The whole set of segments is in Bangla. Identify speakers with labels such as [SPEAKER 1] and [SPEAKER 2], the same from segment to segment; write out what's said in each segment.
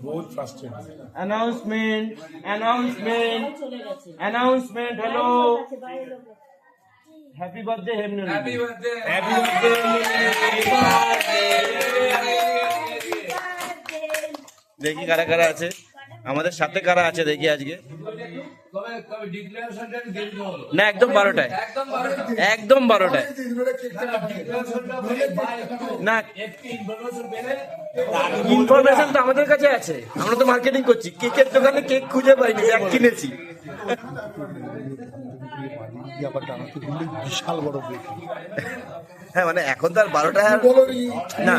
[SPEAKER 1] বহুত ফাস্টেড
[SPEAKER 2] announcement hello happy birthday Hemnul দেখি কারা কারা আছে আমাদের সাথে, কারা আছে দেখি আজকে। না একদম 12টায়, একদম 12টায় না। ইনফরমেশন তো আমাদের কাছে আছে, আমরা তো মার্কেটিং করছি। কেকের দোকানে কেক খুঁজে পাইনি, ব্যাগ কিনেছি।
[SPEAKER 1] বিশাল বড়
[SPEAKER 2] হ্যাঁ মানে এখন তো আর 12টায় না।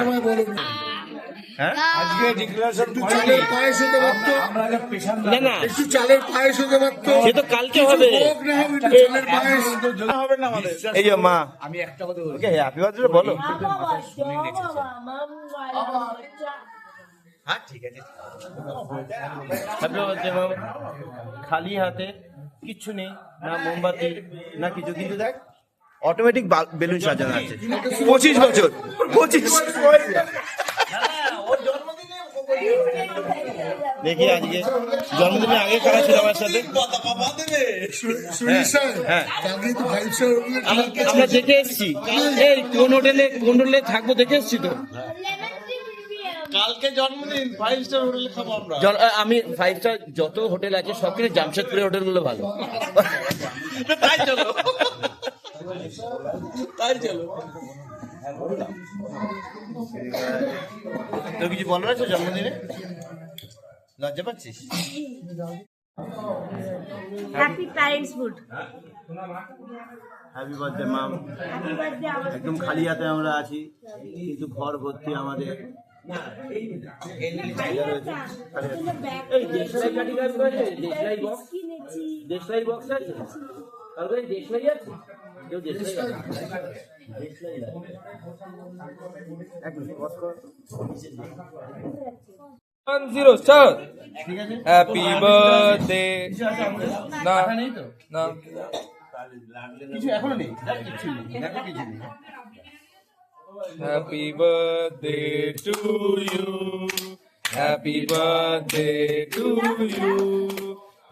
[SPEAKER 2] হ্যাঁ
[SPEAKER 1] আজকে ডিক্লারেশন একটু চালের পায়েস হতে পারতো,
[SPEAKER 2] না না
[SPEAKER 1] একটু চালের পায়েস হতে পারতো,
[SPEAKER 2] সে তো কালকে হবে।
[SPEAKER 1] চালের পায়েস হবে না আমাদের।
[SPEAKER 2] এই যে মা,
[SPEAKER 1] আমি একটা কথা বলছি,
[SPEAKER 2] ওকে হ্যাপি বার্থডে বলো। হ্যাঁ ঠিক আছে, হ্যাপি বার্থডে মাম। খালি হাতে, কিচ্ছু নেই, না মোমবাতি না কিছু, কিন্তু দেখ অটোমেটিক বেলুন সাজানো আছে। 25 বছর, 25। দেখি আজকে জন্মদিনের আগে কারা ছিল আমার সাথে। হ্যাঁ আমরা দেখে এসছি, এই কোন হোটেলে থাকবো দেখে এসছি তো।
[SPEAKER 1] কালকে জন্মদিন, 5 স্টার হোটেলে খাবো আমরা।
[SPEAKER 2] আমি 5 স্টার যত হোটেল আছে সব কিছু জামশেদপুরের হোটেলগুলো ভালো।
[SPEAKER 1] তাই চলো, তাই চলো।
[SPEAKER 2] তো কিছু বলার আছে জন্মদিনে? লজ্জা পাচ্ছিস?
[SPEAKER 3] Happy parents hood.
[SPEAKER 2] Happy birthday mum. একদম খালি হাতে আমরা আছি, কিন্তু ঘর ভর্তি আমাদের। দেশলাই বক্স আছে, দেশলাই আছে, কেউ দেশলাই আছে?
[SPEAKER 4] Happy birthday. না না
[SPEAKER 2] কিছু এখনো নেই, কিছু নেই, দেখো কিছু নেই।
[SPEAKER 4] Happy birthday to you, happy birthday to you,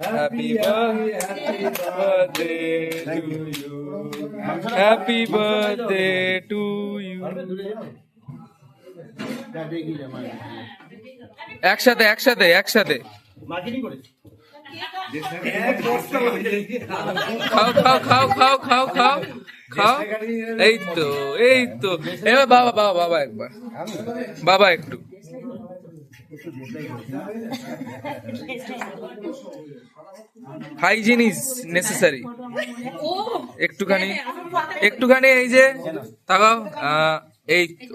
[SPEAKER 4] happy birthday to you, happy birthday to you. একসাথে একসাথে একসাথে
[SPEAKER 2] মার্কেটিং করেছি।
[SPEAKER 4] খাও খাও খাও খাও খাও খাও খাও। এই তো এই তো, এবার বাবা বাবা বাবা একবার, বাবা একটু। Hygiene is necessary. একটুখানি একটুখানি, এই যে তাকাও, এই তো।